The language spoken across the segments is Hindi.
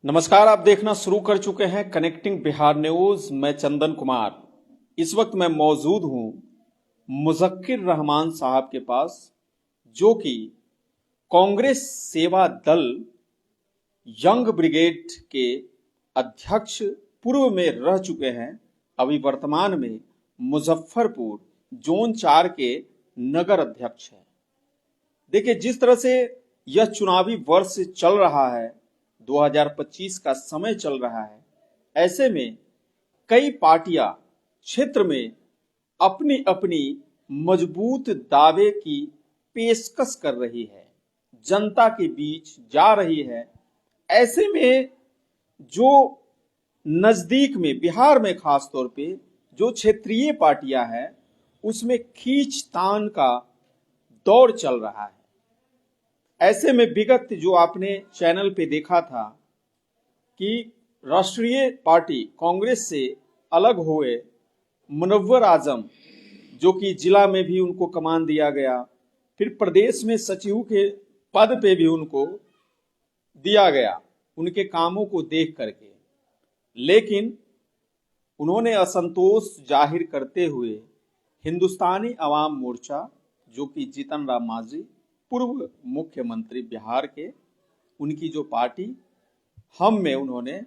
नमस्कार, आप देखना शुरू कर चुके हैं कनेक्टिंग बिहार न्यूज। मैं चंदन कुमार। इस वक्त मैं मौजूद हूं मुज़क्किर रहमान साहब के पास, जो कि कांग्रेस सेवा दल यंग ब्रिगेड के अध्यक्ष पूर्व में रह चुके हैं। अभी वर्तमान में मुजफ्फरपुर जोन 4 के नगर अध्यक्ष हैं। देखिए, जिस तरह से यह चुनावी वर्ष चल रहा है, 2025 का समय चल रहा है, ऐसे में कई पार्टियां क्षेत्र में अपनी अपनी मजबूत दावे की पेशकश कर रही है, जनता के बीच जा रही है। ऐसे में जो नजदीक में बिहार में खास तौर पे जो क्षेत्रीय पार्टियां हैं, उसमें खींचतान का दौर चल रहा है। ऐसे में विगत जो आपने चैनल पे देखा था कि राष्ट्रीय पार्टी कांग्रेस से अलग हुए मुनव्वर आजम, जो कि जिला में भी उनको कमान दिया गया, फिर प्रदेश में सचिव के पद पे भी उनको दिया गया उनके कामों को देख करके। लेकिन उन्होंने असंतोष जाहिर करते हुए हिंदुस्तानी अवाम मोर्चा, जो कि जीतन राम मांझी पूर्व मुख्यमंत्री बिहार के, उनकी जो पार्टी हम में उन्होंने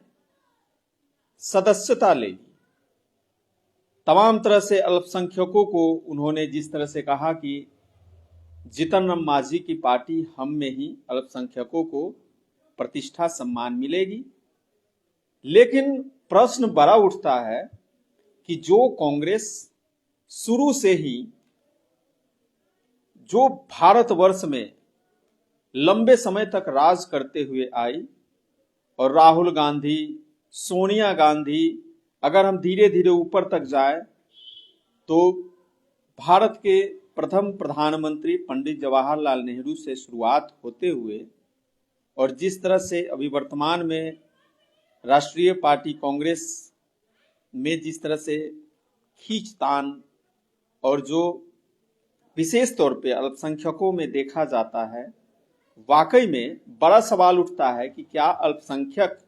सदस्यता ले ली। तमाम तरह से अल्पसंख्यकों को उन्होंने जिस तरह से कहा कि जीतन राम मांझी की पार्टी हम में ही अल्पसंख्यकों को प्रतिष्ठा सम्मान मिलेगी। लेकिन प्रश्न बड़ा उठता है कि जो कांग्रेस शुरू से ही जो भारतवर्ष में लंबे समय तक राज करते हुए आई, और राहुल गांधी, सोनिया गांधी, अगर हम धीरे धीरे ऊपर तक जाए तो भारत के प्रथम प्रधानमंत्री पंडित जवाहरलाल नेहरू से शुरुआत होते हुए, और जिस तरह से अभी वर्तमान में राष्ट्रीय पार्टी कांग्रेस में जिस तरह से खींचतान और जो विशेष तौर पे अल्पसंख्यकों में देखा जाता है, वाकई में बड़ा सवाल उठता है कि क्या अल्पसंख्यक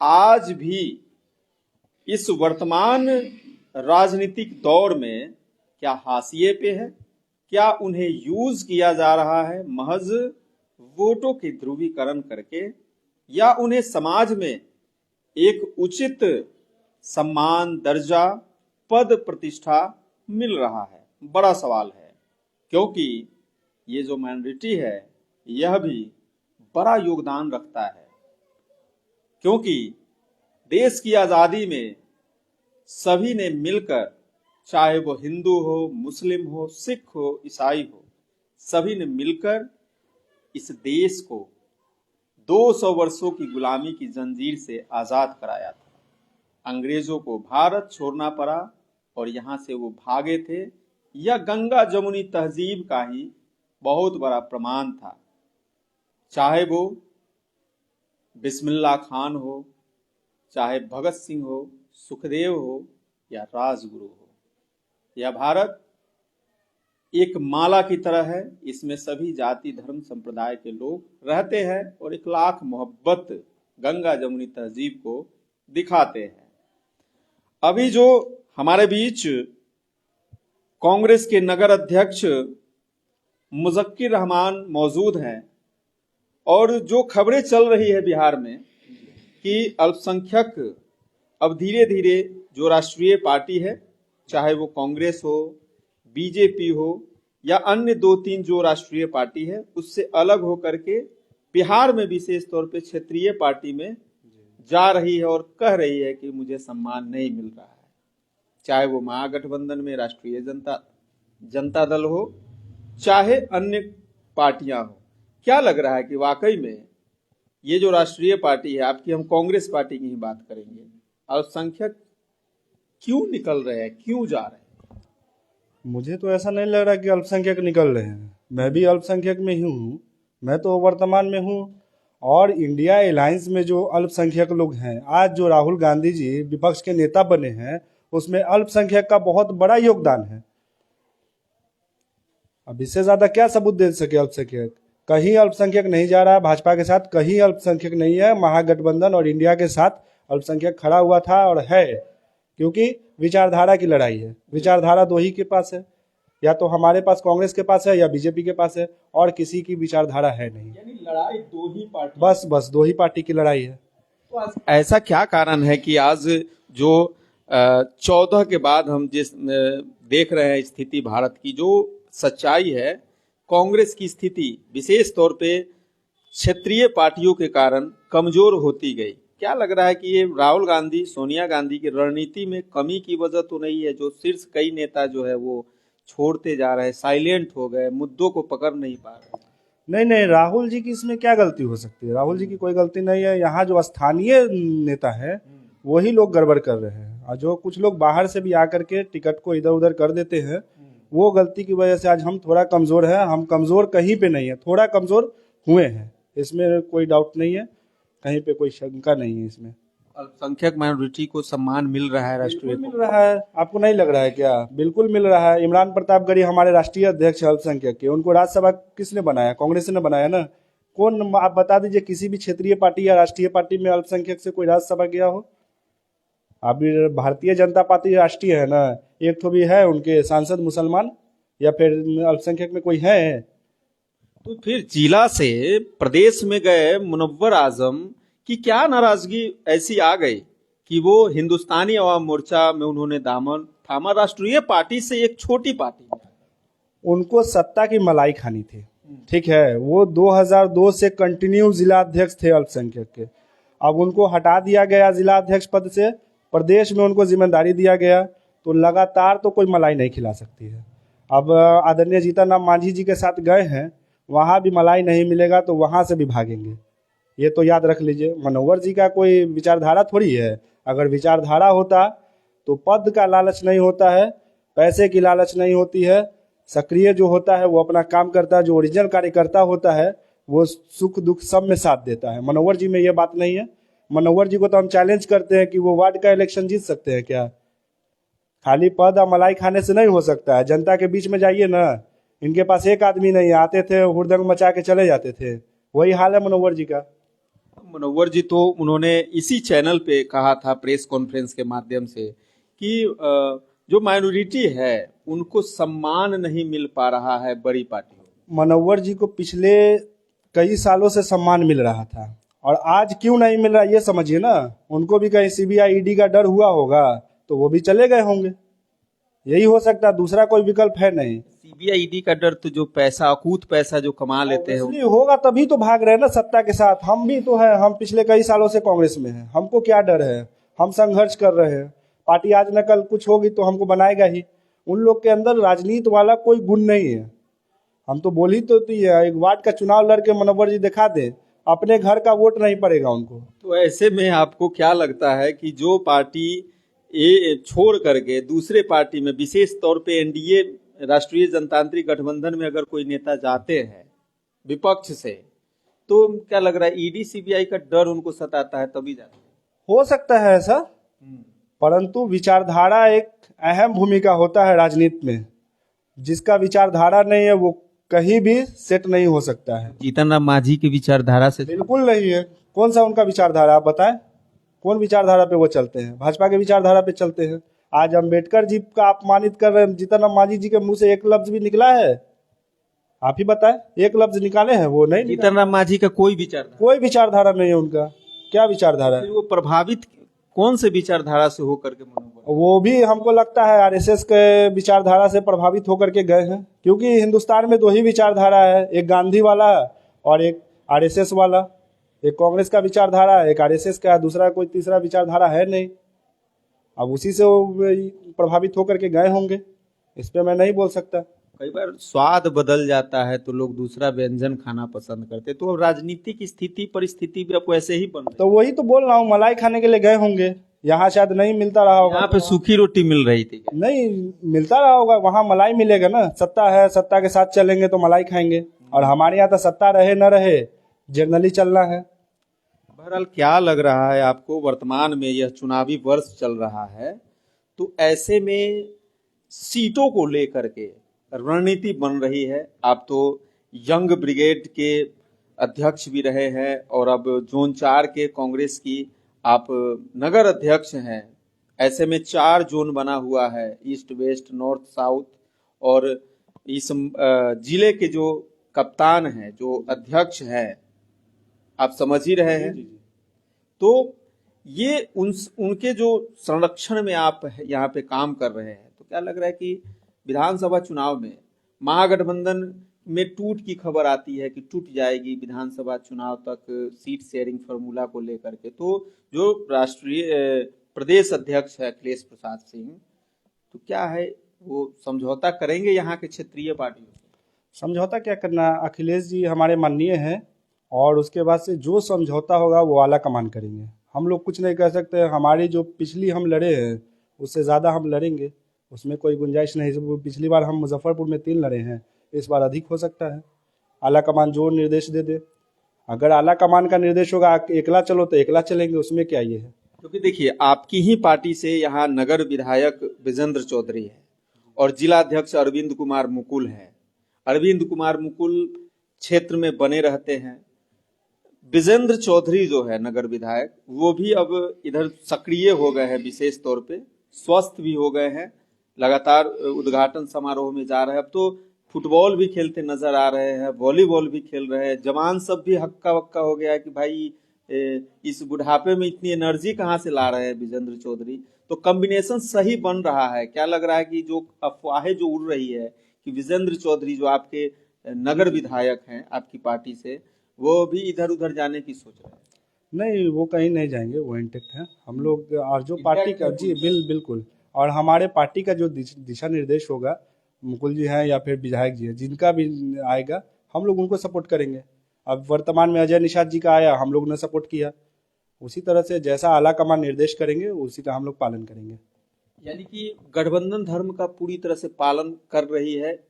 आज भी इस वर्तमान राजनीतिक दौर में क्या हाशिए पे है? क्या उन्हें यूज किया जा रहा है महज वोटों की ध्रुवीकरण करके, या उन्हें समाज में एक उचित सम्मान, दर्जा, पद, प्रतिष्ठा मिल रहा है? बड़ा सवाल है, क्योंकि ये जो माइनॉरिटी है यह भी बड़ा योगदान रखता है। क्योंकि देश की आजादी में सभी ने मिलकर, चाहे वो हिंदू हो, मुस्लिम हो, सिख हो, ईसाई हो, सभी ने मिलकर इस देश को 200 वर्षों की गुलामी की जंजीर से आजाद कराया था। अंग्रेजों को भारत छोड़ना पड़ा और यहां से वो भागे थे। यह गंगा जमुनी तहजीब का ही बहुत बड़ा प्रमाण था। चाहे वो बिस्मिल्लाह खान हो, चाहे भगत सिंह हो, सुखदेव हो, या राजगुरु हो, यह भारत एक माला की तरह है। इसमें सभी जाति, धर्म, संप्रदाय के लोग रहते हैं और एक लाख मोहब्बत गंगा जमुनी तहजीब को दिखाते हैं। अभी जो हमारे बीच कांग्रेस के नगर अध्यक्ष मुज़क्किर रहमान मौजूद हैं, और जो खबरें चल रही है बिहार में कि अल्पसंख्यक अब धीरे धीरे जो राष्ट्रीय पार्टी है, चाहे वो कांग्रेस हो, बीजेपी हो, या अन्य 2-3 जो राष्ट्रीय पार्टी है, उससे अलग होकर के बिहार में विशेष तौर पे क्षेत्रीय पार्टी में जा रही है और कह रही है कि मुझे सम्मान नहीं मिल रहा है। चाहे वो महागठबंधन में राष्ट्रीय जनता दल हो, चाहे अन्य पार्टियां हो। क्या लग रहा है कि वाकई में ये जो राष्ट्रीय पार्टी है आपकी, हम कांग्रेस पार्टी की ही बात करेंगे, अल्पसंख्यक क्यों निकल रहे हैं, क्यों जा रहे हैं? मुझे तो ऐसा नहीं लग रहा कि अल्पसंख्यक निकल रहे हैं। मैं भी अल्पसंख्यक में ही हूँ। मैं तो वर्तमान में हूँ। और इंडिया अलायंस में जो अल्पसंख्यक लोग हैं, आज जो राहुल गांधी जी विपक्ष के नेता बने हैं, उसमें अल्पसंख्यक का बहुत बड़ा योगदान है। अब इससे ज्यादा क्या सबूत दे सके अल्पसंख्यक? कहीं अल्पसंख्यक नहीं जा रहा है भाजपा के साथ, कहीं अल्पसंख्यक नहीं है। महागठबंधन और इंडिया के साथ अल्पसंख्यक खड़ा हुआ था और है, क्योंकि विचारधारा की लड़ाई है। विचारधारा दो ही के पास है, या तो हमारे पास कांग्रेस के पास है या बीजेपी के पास है, और किसी की विचारधारा है नहीं। यानी लड़ाई दो ही पार्टी, बस दो ही पार्टी की लड़ाई है। तो आज ऐसा क्या कारण है कि आज जो 14 के बाद हम जिस देख रहे हैं स्थिति भारत की, जो सच्चाई है, कांग्रेस की स्थिति विशेष तौर पे क्षेत्रीय पार्टियों के कारण कमजोर होती गई। क्या लग रहा है कि ये राहुल गांधी, सोनिया गांधी की रणनीति में कमी की वजह तो नहीं है? जो शीर्ष कई नेता जो है वो छोड़ते जा रहे हैं, साइलेंट हो गए, मुद्दों को पकड़ नहीं पा रहे। नहीं, राहुल जी की इसमें क्या गलती हो सकती है? राहुल जी की कोई गलती नहीं है। यहाँ जो स्थानीय नेता है वही लोग गड़बड़ कर रहे हैं, और जो कुछ लोग बाहर से भी आकर के टिकट को इधर उधर कर देते हैं, वो गलती की वजह से आज हम थोड़ा कमजोर हैं। हम कमजोर कहीं पे नहीं है, थोड़ा कमजोर हुए हैं, इसमें कोई डाउट नहीं है, कहीं पे कोई शंका नहीं है इसमें। अल्पसंख्यक माइनॉरिटी को सम्मान मिल रहा है, राष्ट्रीय मिल रहा है। आपको नहीं लग रहा है क्या? बिल्कुल मिल रहा है। इमरान प्रतापगढ़ी हमारे राष्ट्रीय अध्यक्ष है अल्पसंख्यक के, उनको राज्यसभा किसने बनाया? कांग्रेस ने बनाया ना। कौन, आप बता दीजिए किसी भी क्षेत्रीय पार्टी या राष्ट्रीय पार्टी में अल्पसंख्यक से कोई राज्यसभा गया हो? अभी भारतीय जनता पार्टी राष्ट्रीय है ना, एक तो भी है उनके सांसद मुसलमान, या फिर अल्पसंख्यक में कोई है? तो फिर जिला से प्रदेश में गए मुनव्वर आजम की क्या नाराजगी ऐसी आ गई कि वो हिंदुस्तानी अवाम मोर्चा में उन्होंने दामन थामा, राष्ट्रीय पार्टी से एक छोटी पार्टी में? उनको सत्ता की मलाई खानी थी, ठीक है। वो 2002 से कंटिन्यू जिला अध्यक्ष थे अल्पसंख्यक के। अब उनको हटा दिया गया जिला अध्यक्ष पद से, प्रदेश में उनको जिम्मेदारी दिया गया, तो लगातार तो कोई मलाई नहीं खिला सकती है। अब आदरणीय जीतन राम मांझी जी के साथ गए हैं, वहाँ भी मलाई नहीं मिलेगा तो वहाँ से भी भागेंगे, ये तो याद रख लीजिए। मनोहर जी का कोई विचारधारा थोड़ी है। अगर विचारधारा होता तो पद का लालच नहीं होता है, पैसे की लालच नहीं होती है। सक्रिय जो होता है वो अपना काम करता है, जो ओरिजिनल कार्यकर्ता होता है वो सुख दुख सब में साथ देता है। मनोहर जी में ये बात नहीं है। मनोहर जी को तो हम चैलेंज करते हैं कि वो वार्ड का इलेक्शन जीत सकते हैं क्या? खाली पद और मलाई खाने से नहीं हो सकता है। जनता के बीच में जाइए ना, इनके पास एक आदमी नहीं, आते थे हुड़दंग मचा के चले जाते थे। वही हाल है मनोहर जी का। मनोहर जी तो उन्होंने इसी चैनल पे कहा था प्रेस कॉन्फ्रेंस के माध्यम से कि जो माइनॉरिटी है उनको सम्मान नहीं मिल पा रहा है बड़ी पार्टियों। मनोहर जी को पिछले कई सालों से सम्मान मिल रहा था, और आज क्यों नहीं मिल रहा ये समझिए ना। उनको भी कहीं सीबीआई ईडी का डर हुआ होगा तो वो भी चले गए होंगे, यही हो सकता है, दूसरा कोई विकल्प है नहीं। सीबीआई ईडी का डर तो जो पैसा, अकूत पैसा जो कमा लेते हैं, इसलिए होगा तभी तो भाग रहे हैं ना सत्ता के साथ। हम भी तो हैं, हम पिछले कई सालों से कांग्रेस में हैं, हमको क्या डर है? हम संघर्ष कर रहे हैं। पार्टी आज न कल कुछ होगी तो हमको बनाएगा ही। उन लोग के अंदर राजनीति वाला कोई गुण नहीं है। हम तो बोल ही तो है, एक वार्ड का चुनाव लड़के मनोहर जी दिखा दे, अपने घर का वोट नहीं पड़ेगा उनको। तो ऐसे में आपको क्या लगता है कि जो पार्टी ये छोड़ करके दूसरे पार्टी में, विशेष तौर पे एनडीए राष्ट्रीय जनतांत्रिक गठबंधन में अगर कोई नेता जाते हैं विपक्ष से, तो क्या लग रहा है ईडी सीबीआई का डर उनको सताता है तभी जाते हैं? हो सकता है ऐसा, परंतु विचारधारा एक अहम भूमिका होता है राजनीति में। जिसका विचारधारा नहीं है वो कहीं भी सेट नहीं हो सकता है। जीतन राम मांझी की विचारधारा से बिल्कुल नहीं है। कौन सा उनका विचारधारा, आप बताएं, कौन विचारधारा पे वो चलते हैं? भाजपा के विचारधारा पे चलते हैं। आज अम्बेडकर जी का अपमानित कर रहे हैं, जीतन राम मांझी जी के मुंह से एक लफ्ज भी निकला है? आप ही बताएं, एक लफ्ज निकाले हैं? वो नहीं। जीतन राम मांझी का कोई विचारधारा नहीं है उनका। क्या विचारधारा है? वो प्रभावित कौन से विचारधारा से होकर के मनोबल? वो भी हमको लगता है आरएसएस के विचारधारा से प्रभावित होकर के गए हैं, क्योंकि हिंदुस्तान में दो ही विचारधारा है, एक गांधी वाला और एक आरएसएस वाला। एक कांग्रेस का विचारधारा है, एक आरएसएस का, दूसरा कोई तीसरा विचारधारा है नहीं। अब उसी से वो प्रभावित होकर के गए होंगे, इस पे मैं नहीं बोल सकता। कई बार स्वाद बदल जाता है तो लोग दूसरा व्यंजन खाना पसंद करते, तो राजनीतिक स्थिति परिस्थिति भी अब वैसे ही बन रही। तो वही तो बोल रहा हूँ, मलाई खाने के लिए गए होंगे। यहाँ शायद नहीं मिलता रहा होगा। यहाँ पे सूखी रोटी मिल रही थी, नहीं मिलता रहा होगा, वहाँ मलाई मिलेगा ना। सत्ता है, सत्ता के साथ चलेंगे तो मलाई खाएंगे। और हमारे यहाँ तो सत्ता रहे न रहे, जनरली चलना है। बहरहाल क्या लग रहा है आपको, वर्तमान में यह चुनावी वर्ष चल रहा है, तो ऐसे में सीटों को लेकर के रणनीति बन रही है। आप तो यंग ब्रिगेड के अध्यक्ष भी रहे हैं और अब जोन 4 के कांग्रेस की आप नगर अध्यक्ष हैं। ऐसे में 4 जोन बना हुआ है, ईस्ट वेस्ट नॉर्थ साउथ, और इस जिले के जो कप्तान हैं, जो अध्यक्ष हैं, आप समझ ही रहे हैं। तो ये उनके जो संरक्षण में आप यहाँ पे काम कर रहे हैं, तो क्या लग रहा है कि विधानसभा चुनाव में महागठबंधन में टूट की खबर आती है कि टूट जाएगी विधानसभा चुनाव तक सीट शेयरिंग फॉर्मूला को लेकर के, तो जो राष्ट्रीय प्रदेश अध्यक्ष है अखिलेश प्रसाद सिंह, तो क्या है वो समझौता करेंगे यहाँ के क्षेत्रीय पार्टियों से? समझौता क्या करना, अखिलेश जी हमारे माननीय हैं और उसके बाद से जो समझौता होगा वो आला कमान करेंगे। हम लोग कुछ नहीं कर सकते। हमारी जो पिछली हम लड़े हैं उससे ज़्यादा हम लड़ेंगे, उसमें कोई गुंजाइश नहीं। पिछली बार हम मुजफ्फरपुर में 3 लड़े हैं, इस बार अधिक हो सकता है। आला कमान जो निर्देश दे दे, अगर आला कमान का निर्देश होगा एकला चलो तो एकला चलेंगे, उसमें क्या ये है। क्योंकि देखिए आपकी ही पार्टी से यहाँ नगर विधायक विजेंद्र चौधरी है और जिला अध्यक्ष अरविंद कुमार मुकुल है। अरविंद कुमार मुकुल क्षेत्र में बने रहते हैं। विजेंद्र चौधरी जो है नगर विधायक, वो भी अब इधर सक्रिय हो गए हैं, विशेष तौर पे स्वस्थ भी हो गए हैं, लगातार उद्घाटन समारोह में जा रहे हैं। अब तो फुटबॉल भी खेलते नजर आ रहे हैं, वॉलीबॉल भी खेल रहे हैं। जवान सब भी हक्का बक्का हो गया है कि भाई इस बुढ़ापे में इतनी एनर्जी कहाँ से ला रहे हैं विजेंद्र चौधरी। तो कॉम्बिनेशन सही बन रहा है। क्या लग रहा है कि जो अफवाहें जो उड़ रही है कि विजेंद्र चौधरी जो आपके नगर विधायक हैं आपकी पार्टी से, वो भी इधर उधर जाने की सोच रहे हैं? नहीं, वो कहीं नहीं जाएंगे, वो इंटेक्ट है। हम लोग और जो पार्टी का जी बिल्कुल, और हमारे पार्टी का जो दिशा निर्देश होगा, मुकुल जी हैं या फिर विधायक जी हैं, जिनका भी आएगा हम लोग उनको सपोर्ट करेंगे। अब वर्तमान में अजय निषाद जी का आया, हम लोग ने सपोर्ट किया। उसी तरह से जैसा आला कमान निर्देश करेंगे उसी का हम लोग पालन करेंगे। यानी कि गठबंधन धर्म का पूरी तरह से पालन कर रही है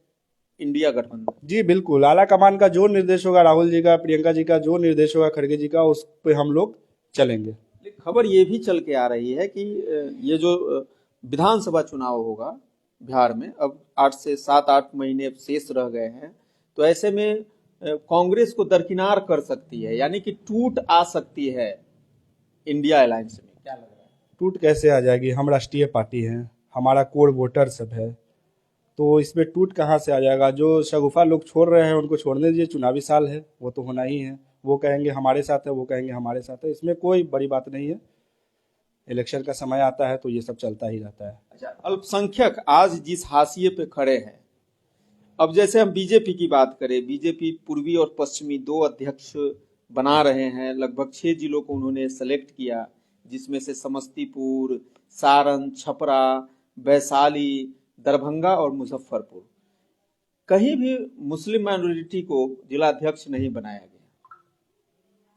इंडिया गठबंधन? जी बिल्कुल, आला कमान का जो निर्देश होगा, राहुल जी का, प्रियंका जी का जो निर्देश होगा, खड़गे जी का, उस पे हम लोग चलेंगे। खबर ये भी चल के आ रही है कि ये जो विधानसभा चुनाव होगा बिहार में, अब 8 से 7-8 महीने शेष रह गए हैं, तो ऐसे में कांग्रेस को दरकिनार कर सकती है, यानी कि टूट आ सकती है इंडिया अलायंस में। क्या लग रहा है? टूट कैसे आ जाएगी? हम राष्ट्रीय पार्टी हैं, हमारा कोर वोटर सब है, तो इसमें टूट कहाँ से आ जाएगा? जो शगुफा लोग छोड़ रहे हैं उनको छोड़ने दीजिए, चुनावी साल है, वो तो होना ही है। वो कहेंगे हमारे साथ है, वो कहेंगे हमारे साथ है, इसमें कोई बड़ी बात नहीं है। इलेक्शन का समय आता है तो ये सब चलता ही रहता है। अच्छा, अल्पसंख्यक आज जिस हाशिए पे खड़े हैं, अब जैसे हम बीजेपी की बात करें, बीजेपी पूर्वी और पश्चिमी 2 अध्यक्ष बना रहे हैं। लगभग 6 जिलों को उन्होंने सेलेक्ट किया, जिसमें से समस्तीपुर, सारण, छपरा, वैशाली, दरभंगा और मुजफ्फरपुर। कहीं भी मुस्लिम माइनॉरिटी को जिला अध्यक्ष नहीं बनाया गया,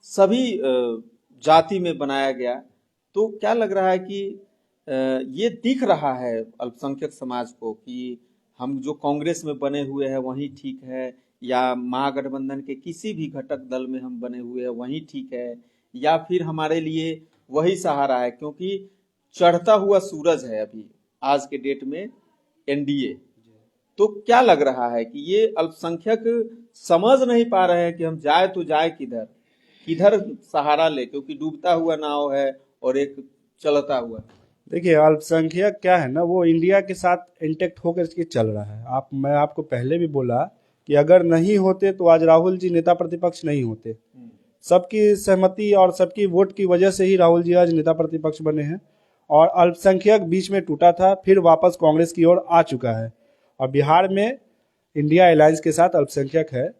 सभी जाति में बनाया गया। तो क्या लग रहा है कि ये दिख रहा है अल्पसंख्यक समाज को कि हम जो कांग्रेस में बने हुए हैं वही ठीक है, या महागठबंधन के किसी भी घटक दल में हम बने हुए हैं वही ठीक है, या फिर हमारे लिए वही सहारा है? क्योंकि चढ़ता हुआ सूरज है अभी आज के डेट में एनडीए। तो क्या लग रहा है कि ये अल्पसंख्यक समझ नहीं पा रहे हैं कि हम जाए तो जाए किधर, किधर सहारा ले, क्योंकि डूबता हुआ नाव है और एक चलता हुआ। देखिए, अल्पसंख्यक क्या है ना, वो इंडिया के साथ इंटेक्ट होकर के चल रहा है। मैं आपको पहले भी बोला कि अगर नहीं होते तो आज राहुल जी नेता प्रतिपक्ष नहीं होते। सबकी सहमति और सबकी वोट की वजह से ही राहुल जी आज नेता प्रतिपक्ष बने हैं। और अल्पसंख्यक बीच में टूटा था, फिर वापस कांग्रेस की ओर आ चुका है। और बिहार में इंडिया अलायंस के साथ अल्पसंख्यक है,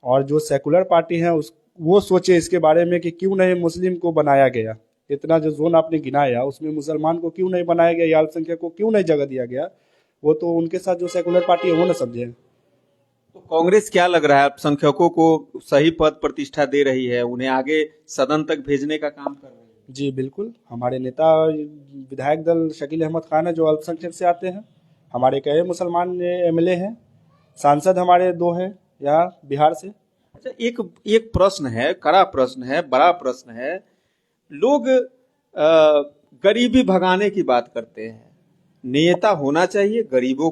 और जो सेकुलर पार्टी है वो सोचे इसके बारे में कि क्यों नहीं मुस्लिम को बनाया गया। इतना जो जोन आपने गिनाया उसमें मुसलमान को क्यों नहीं बनाया गया या अल्पसंख्यक को क्यों नहीं जगह दिया गया, वो तो उनके साथ जो सेकुलर पार्टी है वो ना समझे। तो कांग्रेस क्या लग रहा है अल्पसंख्यकों को सही पद प्रतिष्ठा दे रही है, उन्हें आगे सदन तक भेजने का काम कर रही है? जी बिल्कुल, हमारे नेता विधायक दल शकील अहमद खान है जो अल्पसंख्यक से आते हैं। हमारे कई मुसलमान एमएलए हैं, सांसद हमारे 2 हैं यहाँ बिहार से। अच्छा, एक प्रश्न है, कड़ा प्रश्न है, बड़ा प्रश्न है। लोग गरीबी भगाने की बात करते हैं। नेता होना चाहिए गरीबों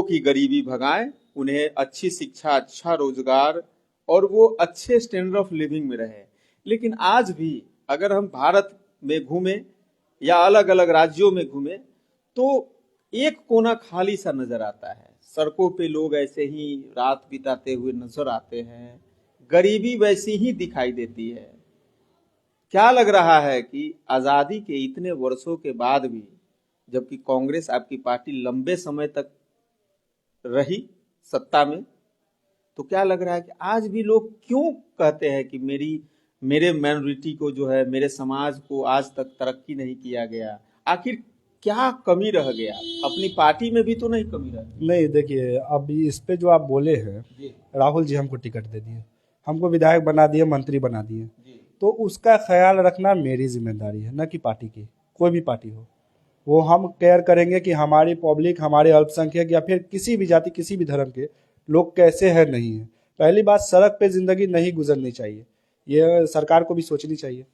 की गरीबी भगाए उन्हें अच्छी शिक्षा, अच्छा रोजगार और वो अच्छे स्टैंडर्ड ऑफ लिविंग में रहे। लेकिन आज भी अगर हम भारत में घूमें या अलग अलग राज्यों में घूमें तो एक कोना खाली सा नजर आता है। सड़कों पे लोग ऐसे ही रात बिताते हुए नजर आते हैं, गरीबी वैसी ही दिखाई देती है। क्या लग रहा है कि आजादी के इतने वर्षों के बाद भी, जबकि कांग्रेस आपकी पार्टी लंबे समय तक रही सत्ता में, तो क्या लग रहा है कि आज भी लोग क्यों कहते हैं कि मेरे माइनॉरिटी को जो है, मेरे समाज को आज तक तरक्की नहीं किया गया? आखिर क्या कमी रह गया? अपनी पार्टी में भी तो नहीं कमी रह गई। नहीं, देखिए अब इस पे जो आप बोले हैं, जी राहुल जी हमको टिकट दे दिए, हमको विधायक बना दिए, मंत्री बना दिए, जी तो उसका ख्याल रखना मेरी जिम्मेदारी है, न कि पार्टी की। कोई भी पार्टी हो, वो हम केयर करेंगे कि हमारी पब्लिक, हमारे अल्पसंख्यक या फिर किसी भी जाति, किसी भी धर्म के लोग कैसे हैं, नहीं है। पहली बात, सड़क पे जिंदगी नहीं गुजरनी चाहिए, ये सरकार को भी सोचनी चाहिए।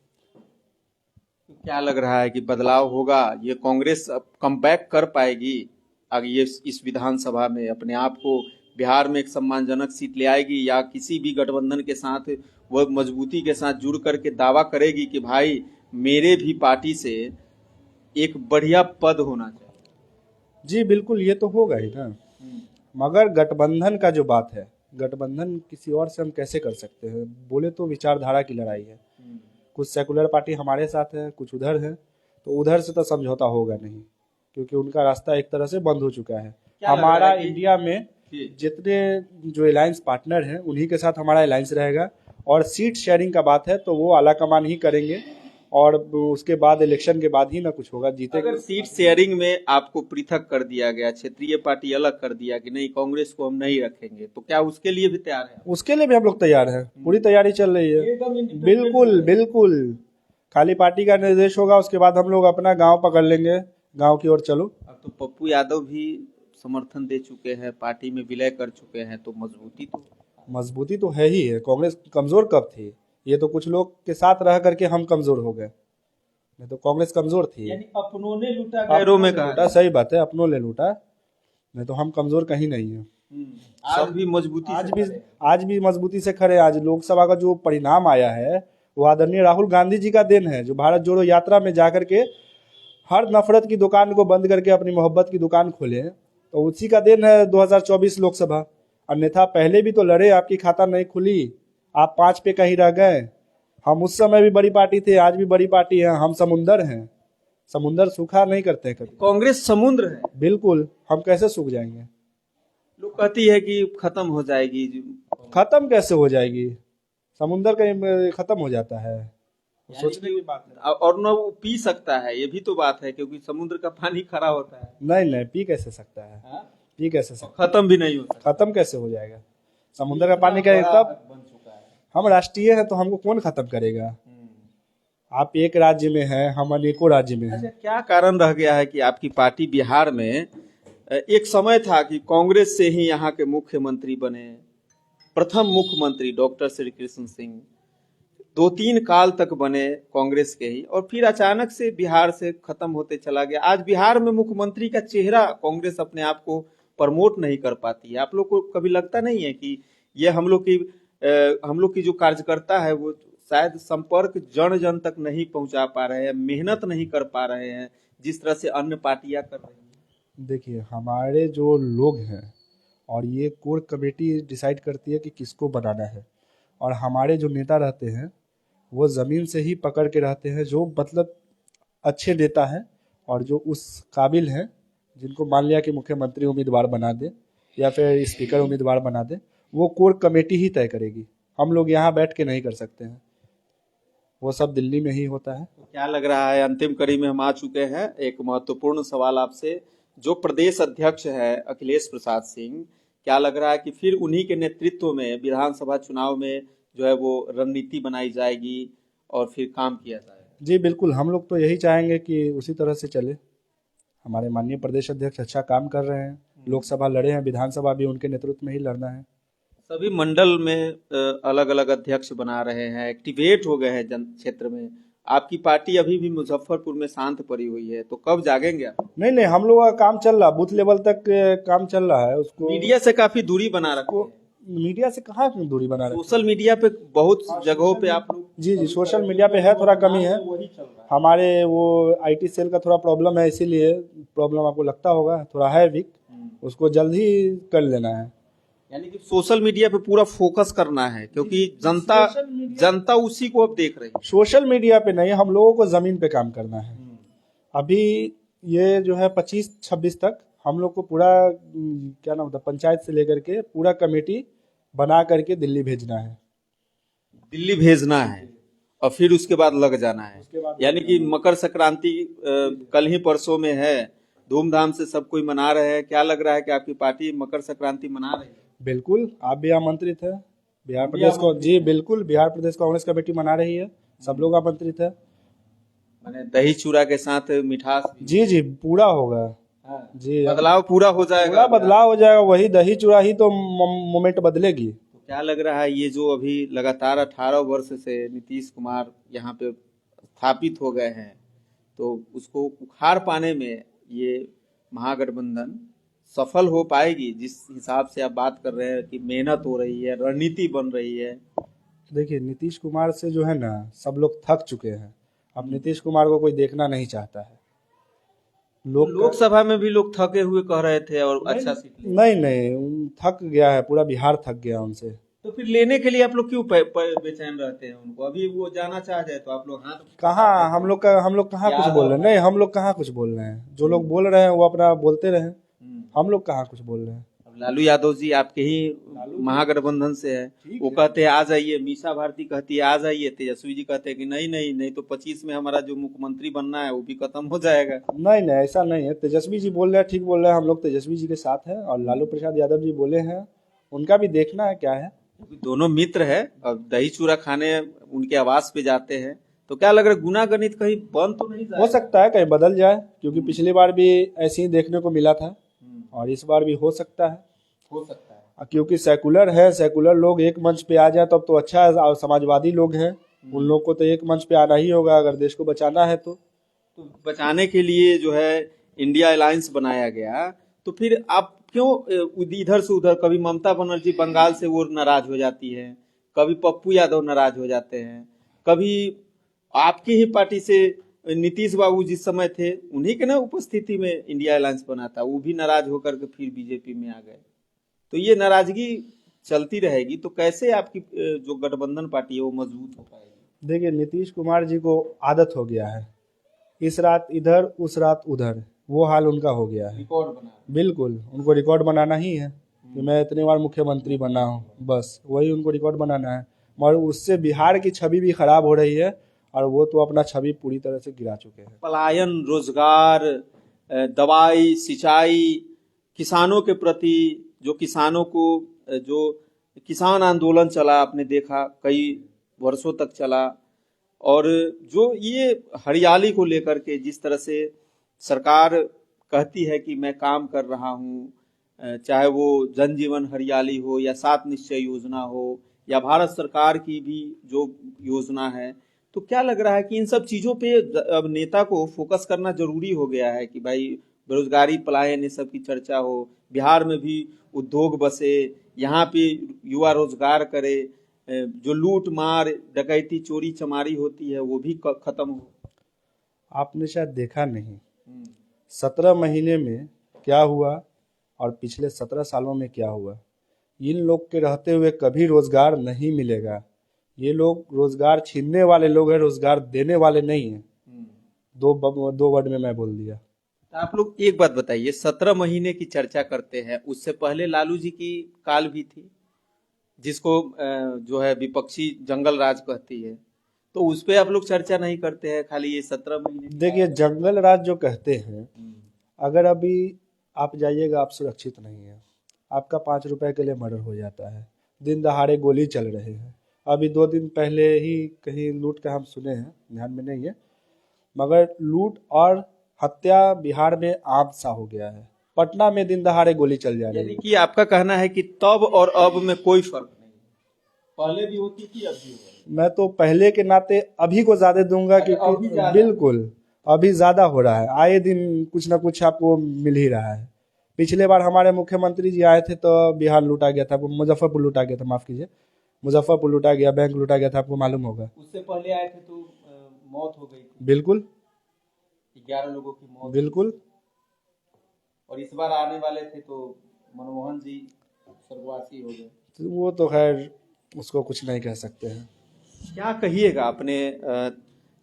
क्या लग रहा है कि बदलाव होगा? ये कांग्रेस अब कमबैक कर पाएगी? आगे ये इस विधानसभा में अपने आप को बिहार में एक सम्मानजनक सीट ले आएगी, या किसी भी गठबंधन के साथ वो मजबूती के साथ जुड़ करके दावा करेगी कि भाई मेरे भी पार्टी से एक बढ़िया पद होना चाहिए? जी बिल्कुल, ये तो होगा ही ना। मगर गठबंधन का जो बात है, गठबंधन किसी और से हम कैसे कर सकते हैं? बोले तो विचारधारा की लड़ाई है। कुछ सेकुलर पार्टी हमारे साथ है, कुछ उधर है, तो उधर से तो समझौता होगा नहीं, क्योंकि उनका रास्ता एक तरह से बंद हो चुका है। क्या लग हमारा रहा है कि- इंडिया में जितने जो अलायंस पार्टनर हैं, उन्हीं के साथ हमारा अलायंस रहेगा। और सीट शेयरिंग का बात है तो वो आला कमान ही करेंगे, और उसके बाद इलेक्शन के बाद ही ना कुछ होगा, जीतेंगे। अगर सीट शेयरिंग में आपको पृथक कर दिया गया, क्षेत्रीय पार्टी अलग कर दिया कि नहीं कांग्रेस को हम नहीं रखेंगे, तो क्या उसके लिए भी तैयार है? उसके लिए भी हम लोग तैयार हैं, पूरी तैयारी चल रही है। एकदम independent बिल्कुल है। बिल्कुल, खाली पार्टी का निर्देश होगा, उसके बाद हम लोग अपना गांव पकड़ लेंगे, गांव की ओर चलो। अब तो पप्पू यादव भी समर्थन दे चुके हैं, पार्टी में विलय कर चुके हैं, तो मजबूती तो है ही है। कांग्रेस कमजोर कब थी? ये तो कुछ लोग के साथ रह करके हम कमजोर हो गए, नहीं तो कांग्रेस कमजोर थी। यानी अपनों ने लूटा गैरों में कहा। लूटा, सही बात है, अपनों ले लूटा, नहीं तो हम कमजोर कहीं नहीं है। आज भी मजबूती आज से भी खड़े हैं। आज भी मजबूती से खड़े। आज लोकसभा का जो परिणाम आया है वो आदरणीय राहुल गांधी जी का देन है, जो भारत जोड़ो यात्रा में जाकर के हर नफरत की दुकान को बंद करके अपनी मोहब्बत की दुकान खोले, तो उसी का देन है 2024 लोकसभा। अन्यथा पहले भी तो लड़े, आपकी खाता नहीं खुली, आप 5 पे कहीं रह गए। हम उस समय भी बड़ी पार्टी थे, आज भी बड़ी पार्टी है। हम समुंदर हैं, समुंदर सूखा नहीं करते कभी। कांग्रेस समुद्र है। बिल्कुल, हम कैसे सूख जाएंगे? लोग कहती है कि खत्म हो जाएगी। खत्म कैसे हो जाएगी? समुंदर कहीं खत्म हो जाता है? सोचने की बात है। और न वो पी सकता है, ये भी तो बात है, क्योंकि समुद्र का पानी खरा होता है। नहीं नहीं, पी कैसे सकता है? पी कैसे सकता खत्म भी नहीं हो सकता। है? खत्म कैसे हो जाएगा? समुद्र का पानी का तब बन चुका है। हम राष्ट्रीय हैं, तो हमको कौन खत्म करेगा? आप एक राज्य में हैं, हम अनेकों राज्य में हैं। अच्छा, क्या कारण रह गया है कि आपकी पार्टी बिहार में, एक समय था कि कांग्रेस से ही यहाँ के मुख्यमंत्री बने, प्रथम मुख्यमंत्री डॉक्टर श्री कृष्ण सिंह 2-3 काल तक बने कांग्रेस के ही, और फिर अचानक से बिहार से खत्म होते चला गया। आज बिहार में मुख्यमंत्री का चेहरा कांग्रेस अपने आप को प्रमोट नहीं कर पाती है। आप लोग को कभी लगता नहीं है कि ये हम लोग की जो कार्यकर्ता है वो शायद संपर्क जन जन तक नहीं पहुंचा पा रहे हैं, मेहनत नहीं कर पा रहे हैं जिस तरह से अन्य पार्टियां कर रही हैं? देखिए, हमारे जो लोग हैं, और ये कोर कमेटी डिसाइड करती है कि किसको बनाना है, और हमारे जो नेता रहते हैं वो ज़मीन से ही पकड़ के रहते हैं, जो मतलब अच्छे नेता हैं और जो उस काबिल हैं, जिनको मान लिया कि मुख्यमंत्री उम्मीदवार बना दे या फिर स्पीकर उम्मीदवार बना दे, वो कोर कमेटी ही तय करेगी। हम लोग यहाँ बैठ के नहीं कर सकते हैं, वो सब दिल्ली में ही होता है। तो क्या लग रहा है, अंतिम कड़ी में हम आ चुके हैं, एक महत्वपूर्ण सवाल आपसे, जो प्रदेश अध्यक्ष है अखिलेश प्रसाद सिंह, क्या लग रहा है कि फिर उन्हीं के नेतृत्व में विधानसभा चुनाव में जो है वो रणनीति बनाई जाएगी और फिर काम किया जाएगा? जी बिल्कुल, हम लोग तो यही चाहेंगे कि उसी तरह से चले। हमारे माननीय प्रदेश अध्यक्ष अच्छा काम कर रहे हैं, लोकसभा लड़े हैं, विधानसभा भी उनके नेतृत्व में ही लड़ना है। सभी मंडल में अलग अलग अध्यक्ष बना रहे हैं, एक्टिवेट हो गए हैं जन क्षेत्र में। आपकी पार्टी अभी भी मुजफ्फरपुर में शांत पड़ी हुई है, तो कब जागेंगे आप? नहीं नहीं, हम लोग का काम चल रहा, बूथ लेवल तक काम चल रहा है। उसको मीडिया से काफी दूरी बना रखी है। मीडिया से कहाँ दूरी बना रहे? सोशल मीडिया पे बहुत जगहों पे आप लोग जी जी, सोशल मीडिया पे है, थोड़ा कमी है। हमारे वो आईटी सेल का थोड़ा प्रॉब्लम है, इसीलिए प्रॉब्लम आपको लगता होगा, थोड़ा है वीक, उसको जल्द ही कर लेना है। यानी कि सोशल मीडिया पे पूरा फोकस करना है, क्योंकि जनता उसी को अब देख रही है। सोशल मीडिया पे नहीं, हम लोगों को जमीन पे काम करना है। अभी ये जो है 25-26 तक हम लोग को पूरा क्या नाम होता है, पंचायत से लेकर के पूरा कमेटी बना करके दिल्ली भेजना है। दिल्ली भेजना है और फिर उसके बाद लग जाना है। यानी कि मकर संक्रांति कल ही परसों में है, धूमधाम से सब कोई मना रहे हैं। क्या लग रहा है कि आपकी पार्टी मकर संक्रांति मना रही है? बिल्कुल, आप भी आमंत्रित है। बिहार प्रदेश को, जी बिल्कुल, बिहार प्रदेश कांग्रेस कमेटी मना रही है, सब लोग आमंत्रित है। मैंने दही चूड़ा के साथ मिठास भी। जी जी, पूरा होगा। जी, बदलाव पूरा हो जाएगा। पूरा बदलाव हो जाएगा, वही दही चूड़ा ही तो मोमेंट बदलेगी। तो क्या लग रहा है, ये जो अभी लगातार 18 वर्ष से नीतीश कुमार यहाँ पे स्थापित हो गए हैं, तो उसको उखाड़ पाने में ये महागठबंधन सफल हो पाएगी? जिस हिसाब से आप बात कर रहे हैं कि मेहनत हो रही है, रणनीति बन रही है। देखिए, नीतीश कुमार से जो है ना, सब लोग थक चुके हैं। अब नीतीश कुमार को कोई देखना नहीं चाहता है। लोकसभा में भी लोग थके हुए कह रहे थे और अच्छा सीट नहीं नहीं, थक गया है, पूरा बिहार थक गया उनसे। तो फिर लेने के लिए आप लोग क्यों बेचैन रहते हैं उनको? अभी वो जाना चाह जाए तो आप लोग हाथ कहाँ, हम लोग कहाँ कुछ बोल रहे हैं? नहीं, हम लोग कहाँ कुछ बोल रहे हैं। जो लोग बोल रहे हैं वो अपना बोलते रहे, हम लोग कहाँ कुछ बोल रहे हैं। अब लालू यादव जी आपके ही महागठबंधन से है, वो कहते हैं आ जाइए, मीसा भारती कहती है आ जाइए, तेजस्वी जी कहते हैं कि नहीं नहीं नहीं, तो 25 में हमारा जो मुख्यमंत्री बनना है वो भी खत्म हो जाएगा। नहीं नहीं, ऐसा नहीं है। तेजस्वी जी बोल रहे हैं, ठीक बोल रहे हैं, हम लोग तेजस्वी जी के साथ हैं। और लालू प्रसाद यादव जी बोले हैं, उनका भी देखना है क्या है। दोनों मित्र है, अब दही चूड़ा खाने उनके आवास पे जाते हैं, तो क्या लग रहा है गुनागणित कहीं बंद तो नहीं जाएगा? हो सकता है कहीं बदल जाए, क्योंकि पिछली बार भी ऐसे ही देखने को मिला था, और इस बार भी हो सकता है। क्योंकि सेकुलर है, सेकुलर लोग एक मंच पे आ जाए तब तो अच्छा है। और समाजवादी लोग हैं, उन लोग को तो एक मंच पे आना ही होगा अगर देश को बचाना है। तो बचाने के लिए जो है इंडिया अलायंस बनाया गया, तो फिर आप क्यों इधर से उधर? कभी ममता बनर्जी बंगाल से वो नाराज हो जाती है, कभी पप्पू यादव नाराज हो जाते हैं, कभी आपकी ही पार्टी से नीतीश बाबू जिस समय थे उन्हीं के ना उपस्थिति में इंडिया अलायंस बना था, वो भी नाराज होकर के फिर बीजेपी में आ गए। तो ये नाराजगी चलती रहेगी तो कैसे आपकी जो गठबंधन पार्टी है वो मजबूत हो पाएगी? देखिए, नीतीश कुमार जी को आदत हो गया है, इस रात इधर उस रात उधर, वो हाल उनका हो गया है। रिकॉर्ड बना, बिल्कुल, उनको रिकॉर्ड बनाना ही है कि मैं इतनी बार मुख्यमंत्री बना हूँ, बस वही उनको रिकॉर्ड बनाना है। मगर उससे बिहार की छवि भी खराब हो रही है, और वो तो अपना छवि पूरी तरह से गिरा चुके हैं। पलायन, रोजगार, दवाई, सिंचाई, किसानों के प्रति जो किसानों को जो किसान आंदोलन चला, आपने देखा कई वर्षों तक चला, और जो ये हरियाली को लेकर के जिस तरह से सरकार कहती है कि मैं काम कर रहा हूँ, चाहे वो जन जीवन हरियाली हो या 7 निश्चय योजना हो या भारत सरकार की भी जो योजना है, तो क्या लग रहा है कि इन सब चीजों पे अब नेता को फोकस करना जरूरी हो गया है कि भाई बेरोजगारी, पलायन, ये सब की चर्चा हो, बिहार में भी उद्योग बसे, यहाँ पे युवा रोजगार करे, जो लूट मार डकैती चोरी चमारी होती है वो भी खत्म हो। आपने शायद देखा नहीं 17 महीने में क्या हुआ और पिछले 17 सालों में क्या हुआ। इन लोग के रहते हुए कभी रोजगार नहीं मिलेगा। ये लोग रोजगार छीनने वाले लोग हैं, रोजगार देने वाले नहीं हैं। दो वर्ड में मैं बोल दिया। तो आप लोग एक बात बताइए, 17 महीने की चर्चा करते हैं, उससे पहले लालू जी की काल भी थी जिसको जो है विपक्षी जंगल राज कहती है, तो उस पे आप लोग चर्चा नहीं करते हैं, खाली ये 17 महीने। देखिए, जंगल राज जो कहते हैं, अगर अभी आप जाइएगा, आप सुरक्षित नहीं है। आपका 5 रुपए के लिए मर्डर हो जाता है, दिन दहाड़े गोली चल रहे हैं। अभी 2 दिन पहले ही कहीं लूट का हम सुने हैं, ध्यान में नहीं है, मगर लूट और हत्या बिहार में आम सा हो गया है। पटना में दिन दहाड़े गोली चल जा रही है। यानी कि आपका कहना है कि तब और अब में कोई फर्क नहीं? पहले भी होती थी, अब भी होगी? मैं तो पहले के नाते अभी को ज्यादा दूंगा, अभी क्योंकि ज्यादा? बिल्कुल अभी ज्यादा हो रहा है, आए दिन कुछ ना कुछ आपको मिल ही रहा है। पिछले बार हमारे मुख्यमंत्री जी आए थे तो बिहार लूटा गया था, वो मुजफ्फरपुर लूटा गया था, माफ कीजिए, मुजफ्फरपुर लूटा गया, बैंक लूटा गया था, आपको मालूम होगा। उससे पहले आए थे तो मौत हो गई थी, बिल्कुल 11 लोगों की मौत। बिल्कुल। और इस बार आने वाले थे तो मनमोहन जी स्वर्गवासी हो गए। तो वो तो खैर उसको कुछ नहीं कह सकते हैं। क्या कहिएगा अपने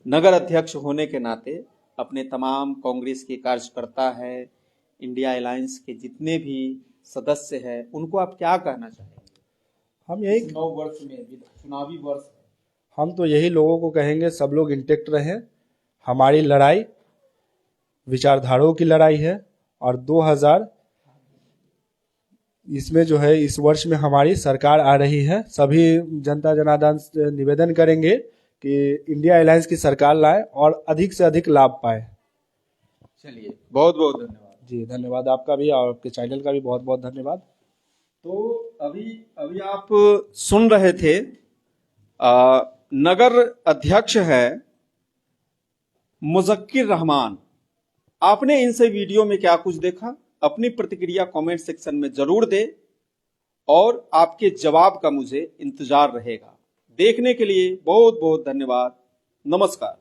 नगर अध्यक्ष होने के नाते, अपने तमाम कांग्रेस के कार्यकर्ता है, इंडिया अलायंस के जितने भी सदस्य हैं, उनको आप क्या कहना चाहेंगे? हम यही इस 9 वर्ष में, चुनावी वर्ष है। हम तो यही लोगों को कहेंगे, सब लोग इंटेक्ट रहें। हमारी लड़ाई विचारधाराओं की लड़ाई है, और 2000 इसमें जो है, इस वर्ष में हमारी सरकार आ रही है। सभी जनता जनार्दन से निवेदन करेंगे कि इंडिया अलायंस की सरकार लाए और अधिक से अधिक लाभ पाए। चलिए, बहुत बहुत धन्यवाद। जी धन्यवाद, आपका भी और आपके चैनल का भी बहुत बहुत धन्यवाद। तो अभी अभी आप सुन रहे थे, नगर अध्यक्ष है मुजक्किर रहमान। आपने इनसे वीडियो में क्या कुछ देखा? अपनी प्रतिक्रिया कमेंट सेक्शन में जरूर दे, और आपके जवाब का मुझे इंतजार रहेगा। देखने के लिए बहुत बहुत धन्यवाद। नमस्कार।